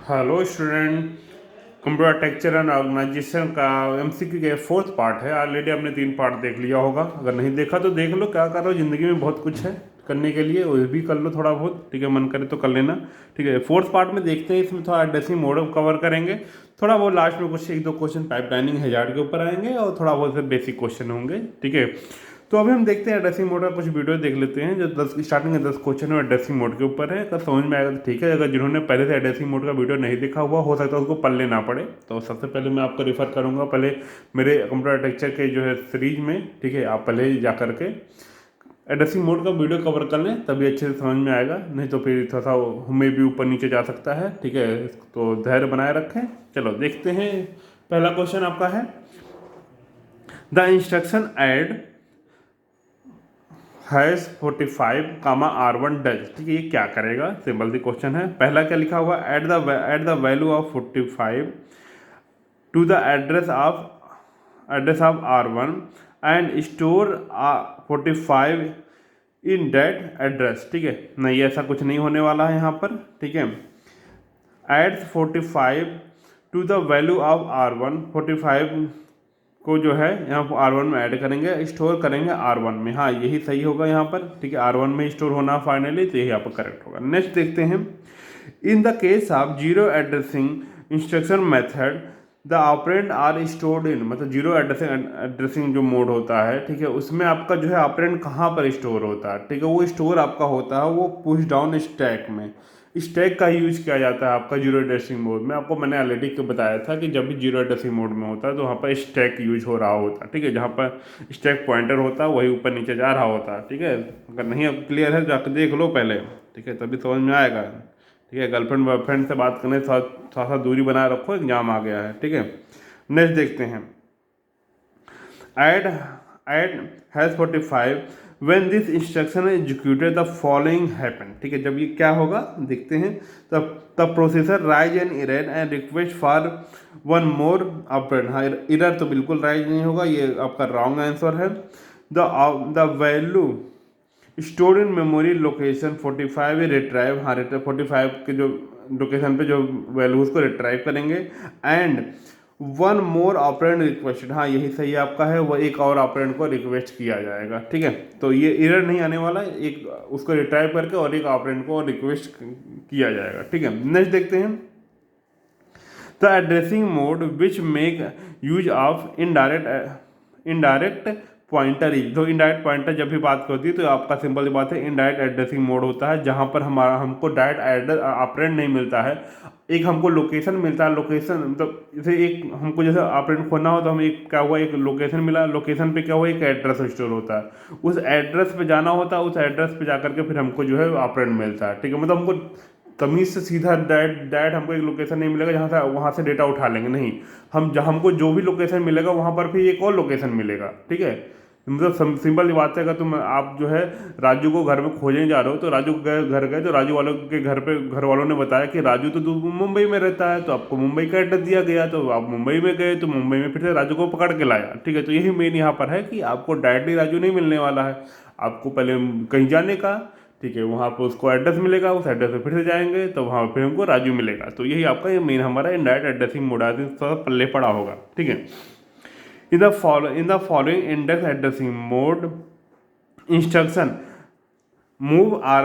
Hello student. Computer architecture and organisation का MCQ के fourth part है। ऑलरेडी आपने 3 पार्ट देख लिया होगा। अगर नहीं देखा तो देख लो, क्या कर रहे हो, ज़िंदगी में बहुत कुछ है करने के लिए, वो भी कर लो थोड़ा बहुत। ठीक है, मन करे तो कर लेना। ठीक है, फोर्थ पार्ट में देखते हैं, इसमें थोड़ा एड्रेसिंग मोड कवर करेंगे। थोड़ा बहुत लास्ट में कुछ 1-2 क्वेश्चन पाइपलाइनिंग हैजार्ड के ऊपर आएंगे और थोड़ा बहुत से बेसिक क्वेश्चन होंगे। ठीक है, तो अभी हम देखते हैं एड्रेसिंग मोड का कुछ वीडियो देख लेते हैं। जो 10 स्टार्टिंग के 10 क्वेश्चन है एड्रेसिंग मोड के ऊपर है। अगर समझ में आएगा तो ठीक है, अगर जिन्होंने पहले से एड्रेसिंग मोड का वीडियो नहीं देखा हुआ, हो सकता है उसको पढ़ लेना पड़े। तो सबसे पहले मैं आपको रेफर करूंगा पहले मेरे कंप्यूटर टेक्चर के जो है सीरीज में। ठीक है, आप पहले जा करके एड्रेसिंग मोड का वीडियो कवर कर लें, तभी अच्छे से समझ में आएगा। नहीं तो फिर थोड़ा सा हमें भी ऊपर नीचे जा सकता है। ठीक है, तो धैर्य बनाए रखें। चलो देखते हैं, पहला क्वेश्चन आपका है the instruction add has 45 comma R1 does. ठीक है, ये क्या करेगा, सिंपल सी क्वेश्चन है। पहला क्या लिखा हुआ, add the value of 45 to the address of R1 and store 45 in that address. ठीक है, नहीं ऐसा कुछ नहीं होने वाला है यहाँ पर। ठीक है, add 45 to the value of R1, 45 को जो है यहाँ पर R1 में ऐड करेंगे, स्टोर करेंगे R1 में। हाँ, यही सही होगा यहाँ पर। ठीक है, R1 में स्टोर होना फाइनली, तो यही यहाँ पर करेक्ट होगा। नेक्स्ट देखते हैं, in the case of zero addressing instruction method the operand are stored in, मतलब जीरो एड्रेसिंग जो मोड होता है, ठीक है, उसमें आपका जो है ऑपरेंड कहाँ पर स्टोर होता है। ठीक है, वो स्टोर आपका होता है वो पुश डाउन स्टैक में। स्टैक का यूज किया जाता है आपका जीरो एड्रेसिंग मोड में। आपको मैंने ऑलरेडी बताया था कि जब भी जीरो एड्रेसिंग मोड में होता है तो वहाँ पर स्टैक यूज हो रहा होता है। ठीक है, जहाँ पर स्टैक पॉइंटर होता है वही ऊपर नीचे जा रहा होता है। ठीक है, अगर नहीं अब क्लियर है जाकर देख लो पहले। ठीक है, तभी समझ में आएगा। ठीक है, गर्लफ्रेंड बॉयफ्रेंड से बात करने थोड़ा सा दूरी बनाए रखो, एग्जाम आ गया है। ठीक है, नेक्स्ट देखते हैं, add add has 45 when this instruction executed the following happen. ठीक है, जब ये क्या होगा देखते हैं, तब processor rise an error and request for one more operand. हाँ, एरर तो बिल्कुल राइज नहीं होगा, ये आपका रॉन्ग आंसर है। The value store in memory location 45 retrieve. हाँ, 45 के जो लोकेशन पे जो वैल्यू उसको रिट्राइव करेंगे। And one more operand requested. हाँ, यही सही आपका है, वो एक और ऑपरेंड को रिक्वेस्ट किया जाएगा। ठीक है, तो ये एरर नहीं आने वाला, एक उसको रिट्राइव करके और एक ऑपरेंड को रिक्वेस्ट किया जाएगा। ठीक है, नेक्स्ट देखते हैं, the addressing mode which make use of indirect pointer is. तो इनडायरेक्ट पॉइंटर जब भी बात होती है तो आपका सिंपल बात है, इनडायरेक्ट एड्रेसिंग मोड होता है जहां पर हमको डायरेक्ट एड्रेस ऑपरेंड नहीं मिलता है, एक हमको लोकेशन मिलता है। लोकेशन मतलब जैसे एक हमको जैसे ऑपरेंड खोना हो तो हम एक क्या हुआ, एक लोकेशन मिला, लोकेशन पे क्या हुआ, एक एड्रेस स्टोर होता है, उस एड्रेस पे जाना होता है, उस एड्रेस पे जाकर के फिर हमको जो है ऑपरेंड मिलता है। ठीक है, मतलब हमको तमीज से सीधा डायरेक्ट हमको एक लोकेशन नहीं मिलेगा जहाँ से वहाँ से डेटा उठा लेंगे, नहीं, हम जहाँ हमको जो भी लोकेशन मिलेगा वहाँ पर फिर एक और लोकेशन मिलेगा। ठीक है, मतलब सिंपल ये बात है, अगर तुम आप जो है राजू को घर में खोजने जा रहे हो तो राजू के घर गए तो राजू वालों के घर पे घर वालों ने बताया कि राजू तो मुंबई में रहता है, तो आपको मुंबई का एड्रेस दिया गया, तो आप मुंबई में गए तो मुंबई में फिर से राजू को पकड़ के लाया। ठीक है, तो यही मेन यहाँ पर है कि आपको डायरेक्टली राजू नहीं मिलने वाला है, आपको पहले कहीं जाने का। ठीक है, वहाँ पर उसको एड्रेस मिलेगा, उस एड्रेस पे फिर से जाएंगे तो वहाँ फिर हमको राजू मिलेगा। तो यही आपका ये मेन हमारा इनडायरेक्ट एड्रेसिंग मोड है, थोड़ा पल्ले पड़ा होगा। ठीक है, in the following index addressing mode instruction move R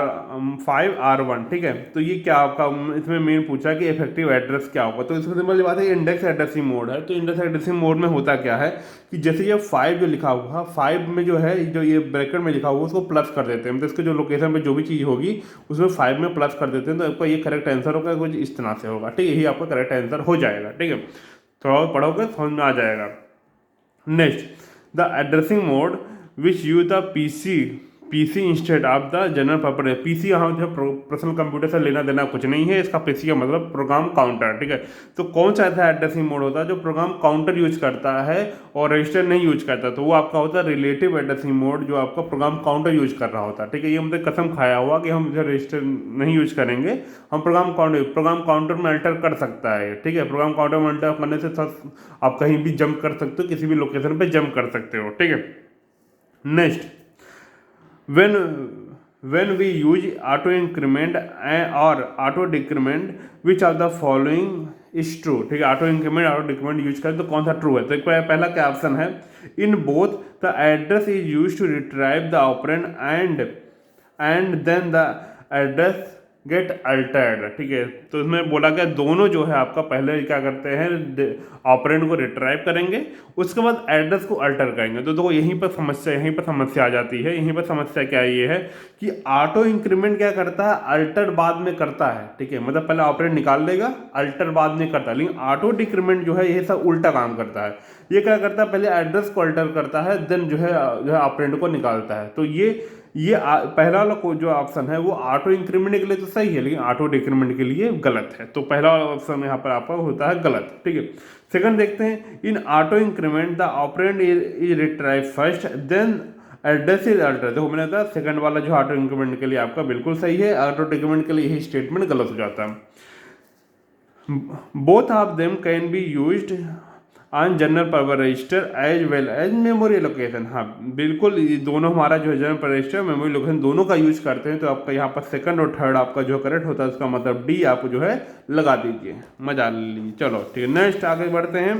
5R1। ठीक है, तो ये क्या आपका इसमें मेन पूछा कि इफेक्टिव एड्रेस क्या होगा। तो इसमें सिंपल बात है, इंडेक्स एड्रेसिंग मोड है। तो इंडेक्स एड्रेसिंग मोड में होता क्या है कि जैसे ये 5 जो लिखा हुआ, 5 में जो है जो ये ब्रैकेट में लिखा हुआ उसको प्लस कर देते हैं, मतलब इसके जो लोकेशन पे जो भी चीज़ होगी उसमें 5 में प्लस कर देते हैं, तो आपका ये करेक्ट आंसर होगा, कुछ इस तरह से होगा। ठीक है, यही आपका करेक्ट आंसर हो जाएगा। ठीक है, थोड़ा और पढ़ोगे समझ में आ जाएगा। Next, the addressing mode which use the PC instead of the general purpose. PC यहाँ जो पर्सनल कंप्यूटर से लेना देना कुछ नहीं है, इसका पीसी का मतलब प्रोग्राम काउंटर। ठीक है, तो कौन सा ऐसा एड्रेसिंग मोड होता है जो प्रोग्राम काउंटर यूज करता है और रजिस्टर नहीं यूज करता, तो वो आपका होता है रिलेटिव एड्रेसिंग मोड, जो आपका प्रोग्राम काउंटर यूज कर रहा होता है। ठीक है, ये मतलब कसम खाया हुआ कि हम जो रजिस्टर नहीं यूज करेंगे, हम प्रोग्राम काउंटर में अल्टर कर सकता है। ठीक है, प्रोग्राम काउंटर में अल्टर करने से आप कहीं भी जंप कर सकते हो, किसी भी लोकेशन पे जंप कर सकते हो। ठीक है, next, when when we use auto increment or auto decrement which of the following is true। ठीक है, auto increment auto decrement use करें तो कौन सा ट्रू है। तो पहला क्या ऑप्शन है, in both the address is use to retrieve the operand and then the address get altered. ठीक है, तो इसमें बोला गया दोनों जो है आपका पहले क्या करते हैं, ऑपरेंड को रिट्राइव करेंगे, उसके बाद एड्रेस को अल्टर करेंगे। तो देखो यहीं पर समस्या आ जाती है। यहीं पर समस्या क्या ये है कि ऑटो इंक्रीमेंट क्या करता है, अल्टर बाद में करता है। ठीक है, मतलब पहले ऑपरेंड निकाल लेगा, अल्टर बाद में करता है। लेकिन ऑटो डिक्रीमेंट जो है ये सब उल्टा काम करता है। ये क्या करता है, पहले एड्रेस को अल्टर करता है, देन जो है ऑपरेंड को निकालता है। तो ये पहला वाला को जो ऑप्शन है वो ऑटो इंक्रीमेंट के लिए तो सही है, लेकिन ऑटो डिक्रीमेंट के लिए गलत है। तो पहला ऑप्शन यहाँ पर आपका होता है गलत। ठीक है, सेकंड देखते हैं, in auto increment the operand is retrieve first then address is alter. देखो मैंने कहा सेकंड वाला जो ऑटो इंक्रीमेंट के लिए आपका बिल्कुल सही है, ऑटो डिक्रीमेंट के लिए यही स्टेटमेंट गलत हो जाता है। Both of them can be used on general purpose register as well as memory location. हाँ बिल्कुल, ये दोनों हमारा जो है general purpose register memory location दोनों का यूज करते हैं। तो आपका यहाँ पर सेकंड और थर्ड आपका जो करेक्ट होता है उसका मतलब डी आप जो है लगा दीजिए, मजा लीजिए। चलो ठीक है, नेक्स्ट आगे बढ़ते हैं।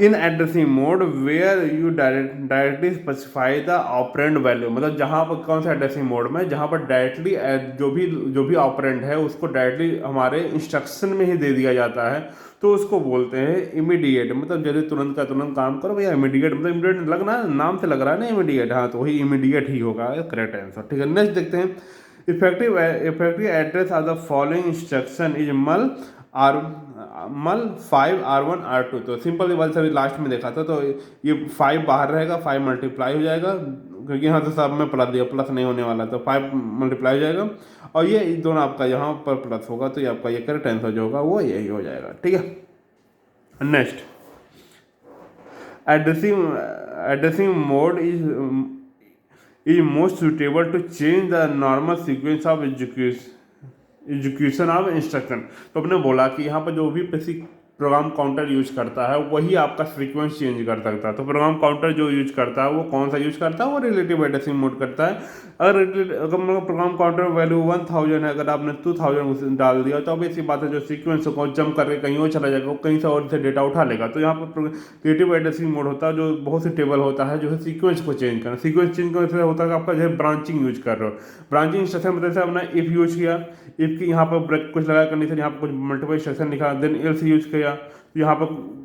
In addressing mode where you directly specify the operand value, मतलब जहाँ पर कौन सा एड्रेसिंग मोड में जहाँ पर डायरेक्टली जो भी ऑपरेंड है उसको डायरेक्टली हमारे इंस्ट्रक्शन में ही दे दिया जाता है, तो उसको बोलते हैं इमीडिएट। मतलब जैसे तुरंत का तुरंत काम करो भैया, इमीडिएट मतलब इमीडिएट लगना नाम से लग रहा है ना इमीडिएट, हाँ तो वही इमीडिएट ही होगा करेक्ट आंसर। ठीक है, नेक्स्ट देखते हैं, effective address of the following instruction is मल 5 R1 R2। तो सिंपल सी बात, अभी लास्ट में देखा था, तो ये 5 बाहर रहेगा, 5 मल्टीप्लाई हो जाएगा, क्योंकि यहाँ तो सब में प्लस दिया, प्लस नहीं होने वाला, तो 5 मल्टीप्लाई हो जाएगा, और ये दोनों आपका यहाँ पर प्लस होगा, तो ये आपका ये करेक्ट आंसर जो होगा वो यही हो जाएगा। ठीक है, next addressing mode is most suitable to change the normal sequence of execution of instruction. तो आपने बोला कि यहाँ पर जो भी बेसिक प्रोग्राम काउंटर यूज करता है वही आपका सीक्वेंस चेंज कर सकता है। तो प्रोग्राम काउंटर जो यूज करता है वो कौन सा यूज करता है, वो रिलेटिव एड्रेसिंग मोड करता है। अगर प्रोग्राम काउंटर वैल्यू 1000 है, अगर आपने 2000 डाल दिया तो अब ऐसी बात है जो सीक्वेंस को जंप करके कहीं और चला जाएगा, कहीं से और से डेटा उठा लेगा। तो यहाँ पर रिलेटिव एड्रेसिंग मोड होता है जो बहुत सी टेबल होता है जो है सीक्वेंस को चेंज करना। सीक्वेंस चेंज करने से होता है आपका जो है ब्रांचिंग यूज कर रहे हो, ब्रांचिंग इंस्ट्रक्शन मतलब से अपना इफ यूज किया, इफ की यहाँ पर ब्रेक कुछ लगा कंडीशन, यहाँ पर कुछ मल्टीपल इंस्ट्रक्शन लिखा, देन एल्स यूज किया, यहाँ पर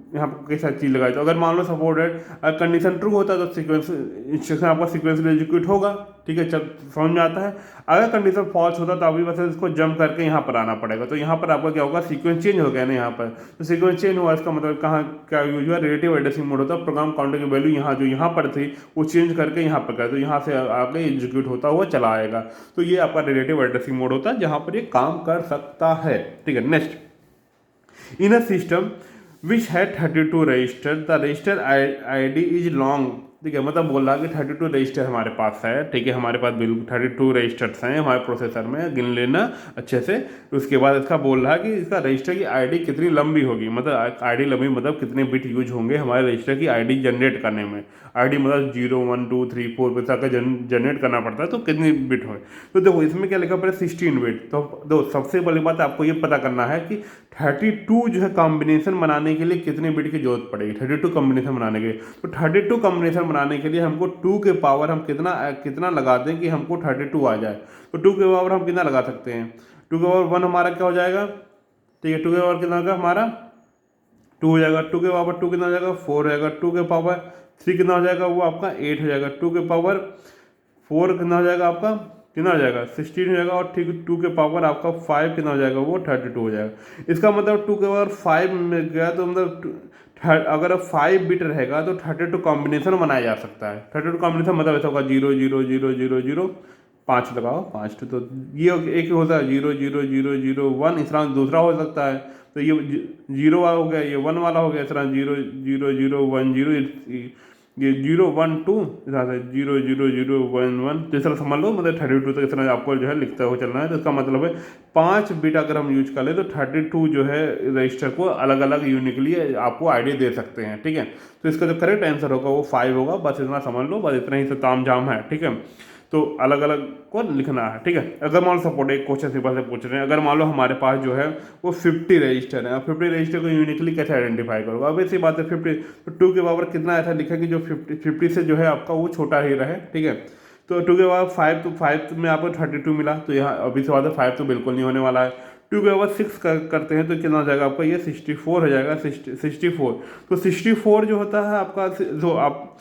कैसा चीज़ लगाई। तो अगर मान लो सपोर्टेड कंडीशन ट्रू होता है तो सीक्वेंस इंस्ट्रक्शन आपका सीक्वेंस एग्जीक्यूट होगा। ठीक है, चल समझ में आता है। अगर कंडीशन फॉल्स होता तो अभी बस इसको जंप करके यहाँ पर आना पड़ेगा। तो यहाँ पर आपका क्या होगा, सीक्वेंस चेंज हो गया ना यहाँ पर, तो सीक्वेंस चेंज हुआ इसका मतलब कहाँ क्या यूज हुआ, रिलेटिव एड्रेसिंग मोड होता है। प्रोग्राम काउंटर की वैल्यू यहाँ जो यहाँ पर थी वो चेंज करके यहाँ पर कर, तो यहाँ से आगे एग्जीक्यूट होता हुआ चला आएगा। तो ये आपका रिलेटिव एड्रेसिंग मोड होता है जहाँ पर ये काम कर सकता है। ठीक है, next, in a system which had 32 register the register ID is long. ठीक है, मतलब बोल रहा है कि 32 रजिस्टर हमारे पास है। ठीक है, हमारे पास बिल्कुल 32 रजिस्टर्स हैं हमारे प्रोसेसर में, गिन लेना अच्छे से। उसके बाद इसका बोल रहा है कि इसका रजिस्टर की आईडी कितनी लंबी होगी, मतलब आईडी लंबी मतलब कितने बिट यूज होंगे हमारे रजिस्टर की आईडी जनरेट करने में। आईडी मतलब 0 1 2 3 4 पे तक जनरेट करना पड़ता है, तो कितनी बिट हो। तो देखो इसमें क्या लिखा पड़े 16 बिट। तो दो सबसे बड़ी बात आपको ये पता करना है कि 32 जो है कॉम्बिनेशन बनाने के लिए कितने बिट की जरूरत पड़ेगी, 32 कॉम्बिनेशन बनाने के लिए। तो 32 कॉम्बिनेशन बनाने के लिए हमको 2 के पावर हम कितना लगा दें कि हमको 32 आ जाए। तो 2 के पावर हम कितना लगा सकते हैं, 2 के पावर 1 हमारा क्या हो जाएगा। ठीक है, 2 के पावर कितना होगा हमारा 2 हो जाएगा, 2 के पावर 2 कितना हो जाएगा 4 हो जाएगा, 2 के पावर 3 कितना हो जाएगा वो आपका 8 हो जाएगा, 2 के पावर 4 कितना हो जाएगा आपका कितना हो जाएगा 16 हो जाएगा, और ठीक 2 के पावर आपका 5 कितना हो जाएगा वो 32 हो जाएगा। इसका मतलब 2 के पावर 5 में गया तो मतलब अगर 5 बिट रहेगा तो 32 कॉम्बिनेशन बनाया जा सकता है। 32 कॉम्बिनेशन मतलब ऐसा होगा 0 0 0 0 0 5 लगाओ 5, तो ये एक होता है 0 0 0 0 1, इस तरह दूसरा हो सकता है। तो ये 0 वाला हो गया, ये 1 वाला हो गया, इस तरह 0 0 0 1 0, ये 0 1 2, इस तरह से 0 0 0 1 1, तो इस तरह समझ लो मतलब 32 तक इस तरह आपको जो है लिखते हुए चलना है। तो इसका मतलब है 5 बिट अगर हम यूज कर ले तो 32 जो है रजिस्टर को अलग अलग यूनिकली आपको आईडी दे सकते हैं। ठीक है, तो इसका जो करेक्ट आंसर होगा वो 5 होगा, बस इतना समझ लो, बस इतना ही से ताम झाम है। ठीक है, तो अलग अलग को लिखना है, ठीक है। अगर मान लो सपोर्ट एक क्वेश्चन सिंपल से पूछ रहे हैं, अगर मान लो हमारे पास जो है वो 50 रजिस्टर है, अब 50 रजिस्टर को यूनिकली कैसे आइडेंटिफाई करोगे, अब ऐसी बात है 50 तो 2 के पावर कितना ऐसा लिखा कि जो 50 से जो है आपका वो छोटा ही रहे, ठीक है। तो 2 के पावर 5, तो 5 में आपको 32 मिला, तो यहाँ अभी से बात है 5 तो बिल्कुल नहीं होने वाला है। 2 के पावर 6 करते हैं तो कितना हो जाएगा आपका, ये 64 हो जाएगा, 64। तो 64 जो होता है आपका, जो आप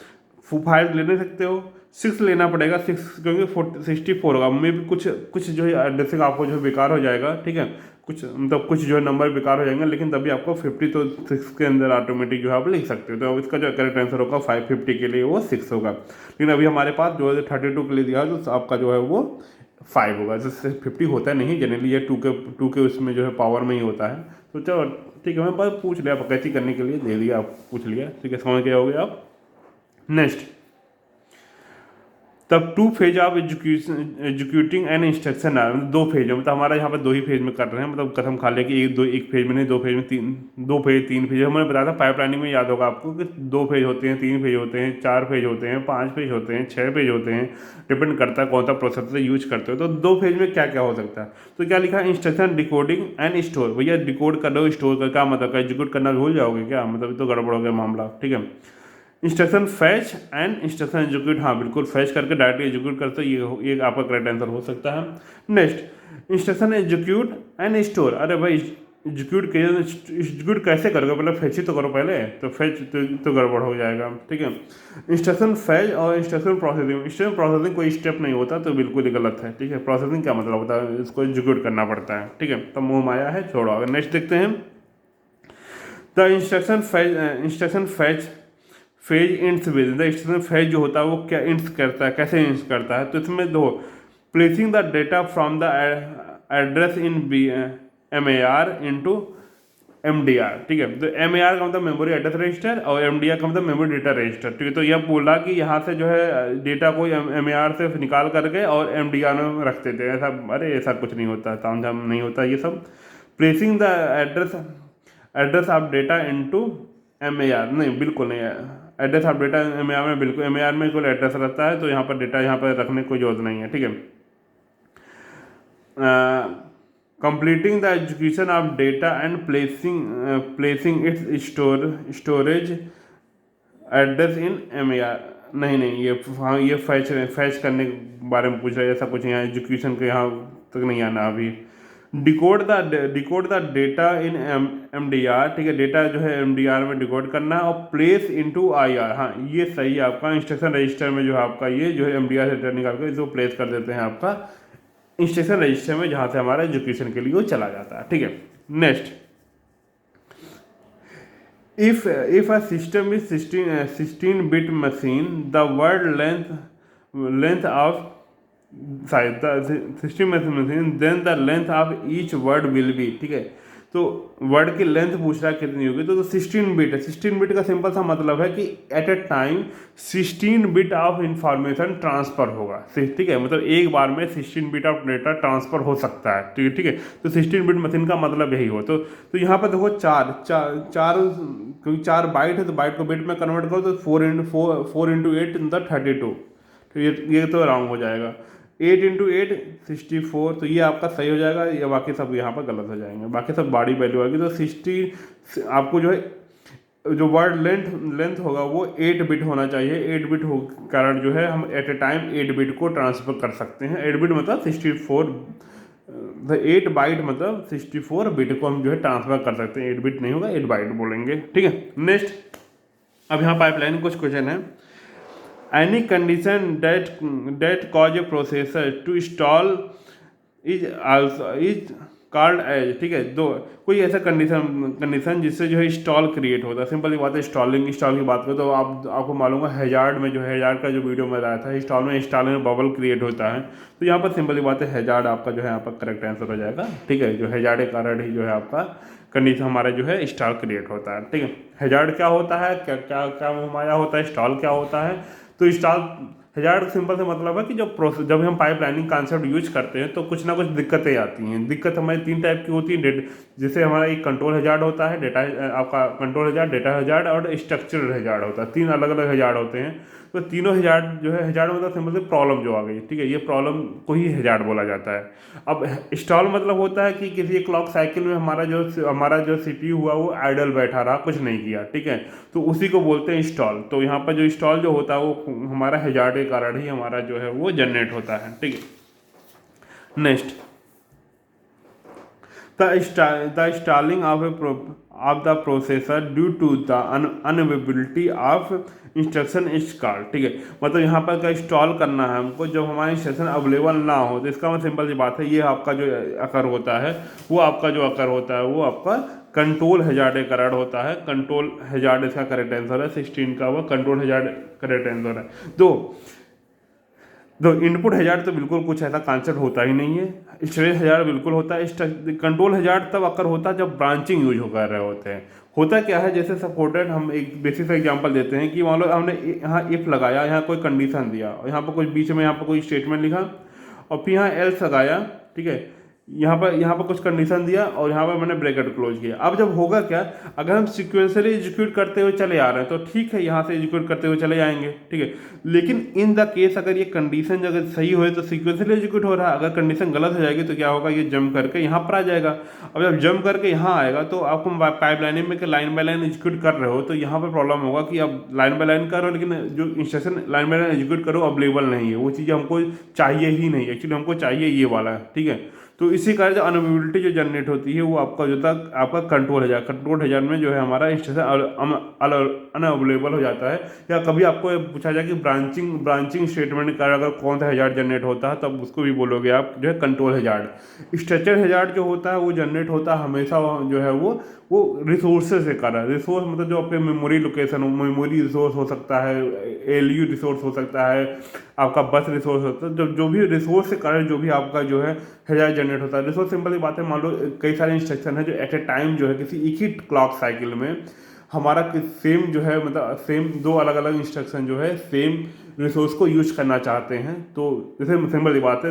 5 ले नहीं सकते हो, 6 लेना पड़ेगा, 6 क्योंकि 64 होगा, मे भी कुछ जो है एड्रेसिंग आपको जो है बेकार हो जाएगा, ठीक है, कुछ मतलब कुछ जो है नंबर बेकार हो जाएंगे, लेकिन तभी आपको 50 तो 6 के अंदर ऑटोमेटिक जो है आप लिख सकते हो। तो इसका जो करेक्ट आंसर होगा 550 के लिए वो 6 होगा, लेकिन अभी हमारे पास जो है 32 के लिए दिया है तो आपका जो है वो 5 होगा, जिससे 50 होता नहीं जनरली, ये 2 के उसमें जो है पावर में ही होता है। तो चलो ठीक है, मैं बस पूछ लिया, कैसी करने के लिए दे दिया, आप पूछ लिया, ठीक है, समझ गए होगे आप। नेक्स्ट, तब 2 फेज ऑफ एजुक्यूटिंग एन इंस्ट्रक्शन आ, मतलब 2 फेज है, मतलब हमारा यहाँ पर 2 ही फेज में कर रहे हैं, मतलब कसम खा लिया कि एक फेज में नहीं, 2 फेज में, 3 फेज। हमने बताया था पाइपलाइनिंग में, याद होगा आपको कि 2 फेज होते हैं, 3 फेज होते हैं, 4 फेज होते हैं, 5 फेज होते हैं, 6 फेज होते हैं, डिपेंड करता है कौन सा प्रोसेसर यूज करते हो। तो 2 फेज में क्या क्या हो सकता है, तो क्या लिखा है, इंस्ट्रक्शन डिकोडिंग एंड स्टोर। भैया डिकोड कर लो, स्टोर का क्या मतलब, एग्जीक्यूट करना भूल जाओगे क्या, मतलब तो गड़बड़ हो गया मामला, ठीक है। Instruction fetch and instruction execute, हाँ बिल्कुल, फैच करके डायरेक्ट एग्जीक्यूट करते हो, ये आपका करेक्ट आंसर हो सकता है। Next, instruction execute and store, अरे भाई एग्जीक्यूट कैसे करोगे, पहले फैच ही तो करो पहले, तो फैच तो गड़बड़ हो जाएगा, ठीक है। इंस्ट्रक्शन फैच और इंस्ट्रक्शन प्रोसेसिंग कोई स्टेप नहीं होता, तो बिल्कुल ही गलत है, ठीक है। प्रोसेसिंग क्या मतलब होता है, इसको एग्जीक्यूट करना पड़ता है, ठीक है, तो मुँह माया है, छोड़ो। अगर नेक्स्ट देखते हैं, the instruction fetch phase ends with, the instruction phase जो होता है वो क्या इंट्स करता है, कैसे इंट्स करता है, तो इसमें दो, placing the data from the address in MAR into MDR, ठीक है। तो MAR का मतलब मेमोरी एड्रेस रजिस्टर और MDR का मतलब मेमोरी डेटा रजिस्टर, ठीक है। तो यह बोला कि यहाँ से जो है डेटा को MAR से निकाल करके और MDR में रख देते हैं, ऐसा, अरे ऐसा कुछ नहीं होता, तामझाम नहीं होता ये सब। Placing the address of data into MAR, नहीं बिल्कुल नहीं है, एड्रेस ऑफ डेटा MAR में, बिल्कुल MAR में कोई एड्रेस रहता है, तो यहाँ पर डेटा यहाँ पर रखने की कोई जरूरत नहीं है, ठीक है। Completing the education of data and placing it's storage address in MAR, नहीं ये, हाँ ये फैच करने के बारे में पूछ रहा है, ऐसा कुछ यहाँ एजुकेशन के यहाँ तक नहीं आना अभी। Decode the data in MDR, ठीक है, डेटा जो है MDR में डिकोड करना है, और प्लेस इनटू IR, हाँ ये सही है आपका, इंस्ट्रक्शन रजिस्टर में जो है आपका ये जो है MDR से डेटा निकाल कर इसको प्लेस कर देते हैं आपका इंस्ट्रक्शन रजिस्टर में, जहाँ से हमारा एजुकेशन के लिए वो चला जाता है, ठीक है। Next, if a system is 16-bit machine, the word length of size the 16-bit machine, then the length of each word will be, ठीक है। तो वर्ड की लेंथ पूछ रहा है कितनी होगी, तो 16 बिट है। 16 बिट का सिंपल सा मतलब है कि at a time 16 bit of information transfer होगा, ठीक है, मतलब एक बार में 16 बिट ऑफ डेटा ट्रांसफर हो सकता है, ठीक है। तो 16 बिट मशीन का मतलब यही हो, तो यहाँ पर देखो क्योंकि 4 बाइट है, तो बाइट को बिट में कन्वर्ट करो तो 4 इंटू 8 इन द 32, तो ये तो राउंड हो जाएगा। 8 इंटू 8 64, तो ये आपका सही हो जाएगा, या बाकी सब यहाँ पर गलत हो जाएंगे, बाकी सब बड़ी वैल्यू आएगी। तो 60 आपको जो है जो वर्ड लेंथ होगा वो 8 बिट होना चाहिए, 8 बिट हो कारण जो है हम एट ए टाइम 8 बिट को ट्रांसफर कर सकते हैं। 8 बिट मतलब 64, 8 बाइट मतलब 64 बिट को हम जो है ट्रांसफर कर सकते हैं, 8 बिट नहीं होगा, 8 बाइट बोलेंगे, ठीक है। नेक्स्ट, अब यहाँ पाइपलाइन कुछ क्वेश्चन है। Any condition that cause a processor to stall is called as, ठीक है। दो कोई ऐसा कंडीशन जिससे जो है स्टॉल क्रिएट होता है, सिंपल ही बात है। स्टॉल की बात करो तो आपको मालूम है हैजार्ड में, जो हैजार्ड का जो वीडियो में आया था, स्टॉल में बबल क्रिएट होता है, तो यहाँ पर सिंपल ही बात है हैजार्ड आपका जो है यहाँ पर करेक्ट आंसर हो जाएगा, ठीक है। जो हैजार्ड के कारण ही जो है आपका कंडीशन हमारा जो है स्टॉल क्रिएट होता है, ठीक है। हैजार्ड क्या होता है, क्या क्या क्या माया होता है, स्टॉल क्या होता है, तो स्टॉल हैजार्ड सिंपल से मतलब है कि जब हम पाइप लाइनिंग कॉन्सेप्ट यूज करते हैं तो कुछ ना कुछ दिक्कतें आती हैं। दिक्कत हमारी 3 टाइप की होती है, जैसे हमारा एक कंट्रोल हैजार्ड होता है, डेटा आपका कंट्रोल हैजार्ड, डेटा हैजार्ड और स्ट्रक्चरल हैजार्ड होता है, 3 अलग अलग हैजार्ड होते हैं। तो तीनों हैजार्ड जो है, हैजार्ड मतलब सिंपल से प्रॉब्लम जो आ गई, ठीक है, ये प्रॉब्लम को ही हैजार्ड बोला जाता है। अब स्टॉल मतलब होता है कि किसी क्लॉक साइकिल में हमारा जो सीपीयू हुआ वो आइडल बैठा रहा, कुछ नहीं किया, ठीक है, तो उसी को बोलते हैं स्टॉल। तो यहाँ पर जो स्टॉल जो होता है वो हमारा हैजार्ड के कारण ही हमारा जो है वो जनरेट होता है, ठीक है। Next, the stalling of the processor due to the unavailability of instruction is called, ठीक है, मतलब यहाँ पर क्या स्टॉल करना है हमको जब हमारा इंस्ट्रक्शन अवेलेबल ना हो, तो इसका मतलब सिंपल सी बात है, ये आपका जो अकर होता है वो आपका जो अकर होता है वो आपका कंट्रोल हैजार्ड के कारण होता है। कंट्रोल हैजार्ड इसका करेक्ट आंसर है, 16 का वो कंट्रोल हैजार्ड करेक्ट आंसर है। तो इनपुट हैजार्ड तो बिल्कुल कुछ ऐसा कॉन्सेप्ट होता ही नहीं है। स्टोरेज हैजार्ड बिल्कुल होता है। कंट्रोल हैजार्ड तब अकर होता है जब ब्रांचिंग यूज कर रहे होते हैं। होता क्या है, जैसे सपोर्टेड हम एक बेसिक एग्जांपल देते हैं कि मान लो हमने यहाँ इफ लगाया, यहाँ कोई कंडीशन दिया और यहाँ पर कुछ बीच में यहाँ पर कोई स्टेटमेंट लिखा और फिर यहाँ एल्स लगाया, ठीक है, यहाँ पर कुछ कंडीशन दिया और यहाँ पर मैंने ब्रैकेट क्लोज किया। अब जब होगा क्या, अगर हम सिक्वेंसली एग्जीक्यूट करते हुए चले आ रहे हैं तो ठीक है, यहाँ से एग्जीक्यूट करते हुए चले जाएंगे, ठीक है, लेकिन इन द केस अगर ये कंडीशन अगर सही हो तो सिक्वेंसली एग्जीक्यूट हो रहा है, अगर कंडीशन गलत हो जाएगी तो क्या होगा, ये जंप करके यहाँ पर आ जाएगा। अब जब जंप करके यहाँ आएगा तो आपको पाइपलाइनिंग में लाइन बाय लाइन एग्जीक्यूट कर रहे हो तो यहाँ पर प्रॉब्लम होगा कि अब लाइन बाय लाइन कर रहे हो लेकिन जो instruction line by line execute करो अवेलेबल नहीं है, वो चीज़ हमको चाहिए ही नहीं, एक्चुअली हमको चाहिए ये वाला है, ठीक है। तो इसी कारण जो अनअवेलेबिलिटी जो जनरेट होती है वो आपका जो था आपका कंट्रोल हैजार्ड में जो है हमारा इंस्ट्रक्शन अनअवेलेबल हो जाता है। या कभी आपको पूछा जाए कि ब्रांचिंग स्टेटमेंट का अगर कौन सा हैजार्ड जनरेट होता है तब उसको भी बोलोगे आप जो है कंट्रोल हैजार्ड। स्ट्रक्चर हैजार्ड जो होता है वो जनरेट होता है हमेशा जो है वो रिसोर्सेज से कर रहा है। रिसोर्स मतलब जो आपके मेमोरी लोकेशन हो, मेमोरी रिसोर्स हो सकता है, एलयू रिसोर्स हो सकता है, आपका बस रिसोर्स होता है, जो भी रिसोर्स से कारण जो भी आपका जो है हैजार्ड जनरेट होता है। रिसोर्स सिंपल ही बात है, मान लो कई सारे इंस्ट्रक्शन है जो एट ए टाइम जो है किसी एक ही क्लॉक साइकिल में हमारा सेम जो है मतलब सेम दो अलग अलग इंस्ट्रक्शन जो है सेम रिसोर्स को यूज करना चाहते हैं। तो जैसे सिंपल सी बात है,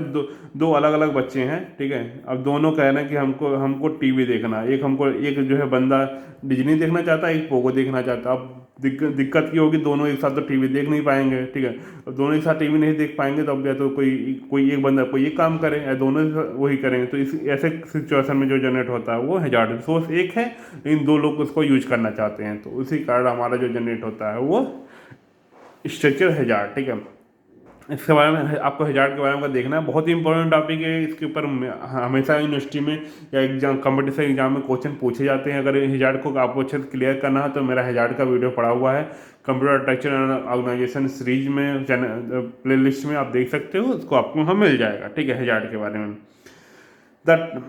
दो अलग अलग बच्चे हैं, ठीक है, अब दोनों कह रहे हैं कि हमको टीवी देखना है, एक जो है बंदा डिज्नी देखना चाहता है, एक पोगो देखना चाहता है। अब दिक्कत ये होगी, दोनों एक साथ तो टीवी देख नहीं पाएंगे, ठीक है, अब दोनों एक साथ टीवी नहीं देख पाएंगे तो अब या तो कोई एक बंदा कोई एक काम करे या दोनों वही करेंगे। तो इस ऐसे सिचुएशन में जो जनरेट होता है वो हैजार्ड रिसोर्स एक है लेकिन दो लोग उसको यूज करना चाहते हैं, तो उसी कारण हमारा जो जनरेट होता है वो स्ट्रक्चर हैजार्ड, ठीक है। इसके बारे में आपको हैजार्ड के बारे में देखना है, बहुत ही इंपॉर्टेंट टॉपिक है। इसके ऊपर हमेशा यूनिवर्सिटी में या एग्जाम कॉम्पिटिशन एग्जाम में क्वेश्चन पूछे जाते हैं। अगर हैजार्ड को आपको अच्छे से क्लियर करना है तो मेरा हैजार्ड का वीडियो पड़ा हुआ है computer architecture and organisation series में, प्ले लिस्ट में आप देख सकते हो, उसको आपको वहाँ मिल जाएगा, ठीक है, हैजार्ड के बारे में। The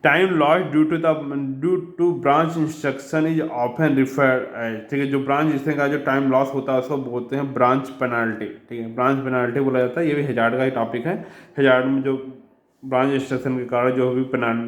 time loss due to branch instruction is often referred as, ठीक है, जो ब्रांच जिसने का जो टाइम लॉस होता है उसको बोलते हैं ब्रांच पेनाल्टी, ठीक है, ब्रांच पेनाल्टी बोला जाता है। ये भी हैजार्ड का ही टॉपिक है। हैजार्ड में जो ब्रांच इंस्ट्रक्शन के कारण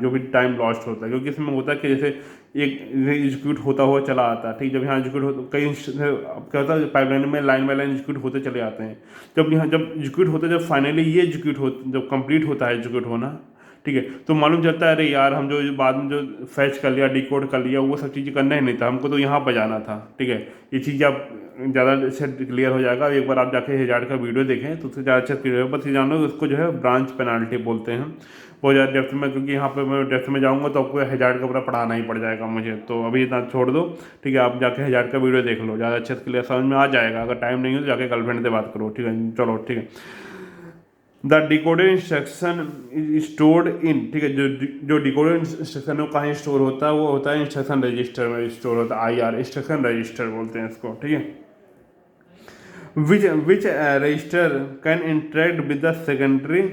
जो भी टाइम लॉस्ट होता है, क्योंकि इसमें होता है कि जैसे एक एग्जीक्यूट होता हुआ चला आता है, ठीक, जब यहाँ एग्जीक्यूट हो कई क्या होता है पाइपलाइन में लाइन बाय लाइन एग्जीक्यूट होते चले आते हैं। जब एग्जीक्यूट होता है, जब फाइनली ये जब कंप्लीट होता है एग्जीक्यूट होना, ठीक है, तो मालूम चलता है अरे यार हम जो बाद में जो फैच कर लिया डिकोड कर लिया वो सब चीज़ें करना ही नहीं था, हमको तो यहाँ पर जाना था, ठीक है। ये चीज़ आप ज़्यादा अच्छे क्लियर हो जाएगा, एक बार आप जाके हैजार्ड का वीडियो देखें तो उससे ज़्यादा अच्छा क्लियर होगा। बस ये जानो उसको जो है ब्रांच पेनाल्टी बोलते हैं बहुत ज़्यादा डेप्थ में, क्योंकि यहाँ पर मैं डेप्थ में जाऊँगा तो आपको हैजार्ड का पूरा पढ़ाना ही पड़ जाएगा मुझे, तो अभी इतना छोड़ दो, ठीक है, आप जाके हैजार्ड का वीडियो देख लो, ज़्यादा अच्छे से क्लियर समझ में आ जाएगा। अगर टाइम नहीं हो तो जाके गर्लफ्रेंड से बात करो, ठीक है, चलो ठीक है। The decoded instruction is stored in, ठीक है, जो डिकोडेड इंस्ट्रक्शन है वो कहाँ स्टोर होता है, वो होता है इंस्ट्रक्शन रजिस्टर में स्टोर होता है, IR इंस्ट्रक्शन रजिस्टर बोलते हैं इसको, ठीक है। Which register can interact with the secondary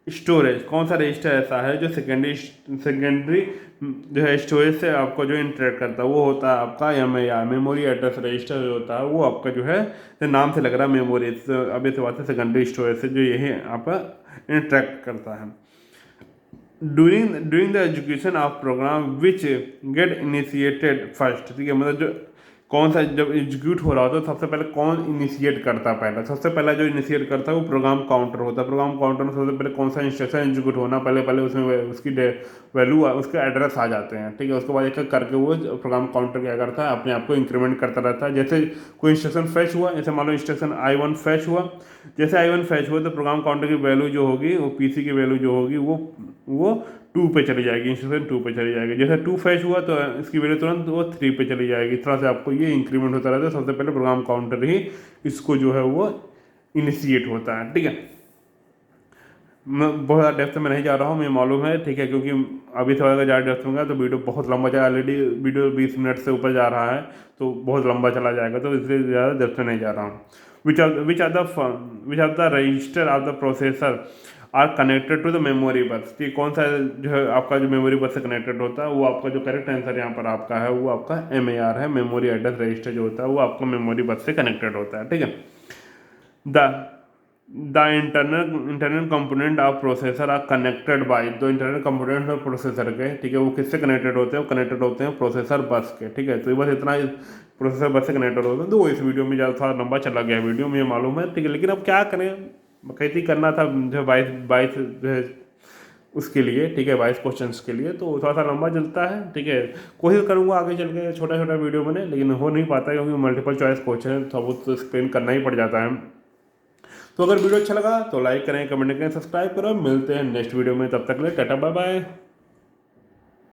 storage, कौन सा रजिस्टर ऐसा है जो सेकेंडरी जो है स्टोरेज से आपको जो इंटरेक्ट करता है, वो होता है आपका MAR मेमोरी एड्रेस रजिस्टर जो होता है वो आपका जो है नाम से लग रहा है मेमोरी, अब इस बात से सेकेंडरी स्टोरेज से जो यही आपका इंटरेक्ट करता है। During the education of program which get initiated first, ठीक है, मतलब जो कौन सा जब एग्जीक्यूट हो रहा होता है तो सबसे पहले कौन इनिशिएट करता है, पहला सबसे पहला जो इनिशिएट करता है वो प्रोग्राम काउंटर होता है। प्रोग्राम काउंटर में सबसे पहले कौन सा इंस्ट्रक्शन एग्जीक्यूट होना, पहले पहले उसमें उसकी वैल्यू उसके एड्रेस आ जाते हैं, ठीक है। उसके बाद एक एक करके वो प्रोग्राम काउंटर क्या करता है, अपने आप को इंक्रीमेंट करता रहता है। जैसे कोई इंस्ट्रक्शन फैच हुआ, जैसे मान लो इंस्ट्रक्शन I1 फैच हुआ, जैसे I1 फैच हुआ तो प्रोग्राम काउंटर की वैल्यू जो होगी वो PC की वैल्यू जो होगी वो 2 पे चली जाएगी, इंस्ट्रक्शन 2 पे चली जाएगी। जैसे 2 फैच हुआ तो इसकी वैल्यू तुरंत वो 3 पे चली जाएगी। इस तरह से आपको ये इंक्रीमेंट होता रहता है। सबसे पहले प्रोग्राम काउंटर ही इसको जो है वो इनिशिएट होता है, ठीक है। मैं बहुत ज़्यादा डेप्थ में नहीं जा रहा हूँ, मुझे मालूम है, ठीक है, क्योंकि अभी थोड़ा सा ज़्यादा डेप्थ में गया तो वीडियो बहुत लंबा जाएगा। ऑलरेडी वीडियो 20 मिनट से ऊपर जा रहा है तो बहुत लंबा चला जाएगा, तो इसलिए ज़्यादा डेप्थ में नहीं जा रहा हूँ। Which are the register of the processor are connected to the memory bus, ठीक, कौन सा जो है आपका जो मेमोरी बस से कनेक्टेड होता है वो आपका जो करेक्ट आंसर यहाँ पर आपका है वो आपका MAR है। मेमोरी एड्रेस रजिस्टर जो होता है वो आपका मेमोरी बस से कनेक्टेड होता है, ठीक है। The the internal component of processor are connected by, दो इंटरनल कंपोनेंट ऑफ प्रोसेसर के, ठीक है, वो किससे कनेक्टेड होते हैं, वो कनेक्टेड होते हैं प्रोसेसर बस के, ठीक है। तो बस इतना ही प्रोसेसर बस से कनेक्टेड होते हैं। तो वो इस वीडियो में ज़्यादा थोड़ा लंबा चला गया वीडियो, मुझे मालूम है, ठीक है, लेकिन अब क्या करें, कैसे करना था जो 22 जो है उसके लिए, ठीक है, 22 क्वेश्चन के लिए, तो थोड़ा सा लंबा चलता है, ठीक है। कोशिश करूँगा आगे चल के छोटा छोटा वीडियो बने, लेकिन हो नहीं पाता क्योंकि मल्टीपल चॉइस क्वेश्चन है तो वो तो एक्सप्लेन करना ही पड़ जाता है। तो अगर वीडियो अच्छा लगा तो लाइक करें, कमेंट करें, सब्सक्राइब करो। मिलते हैं नेक्स्ट वीडियो में, तब तक के लिए टाटा बाय बाय।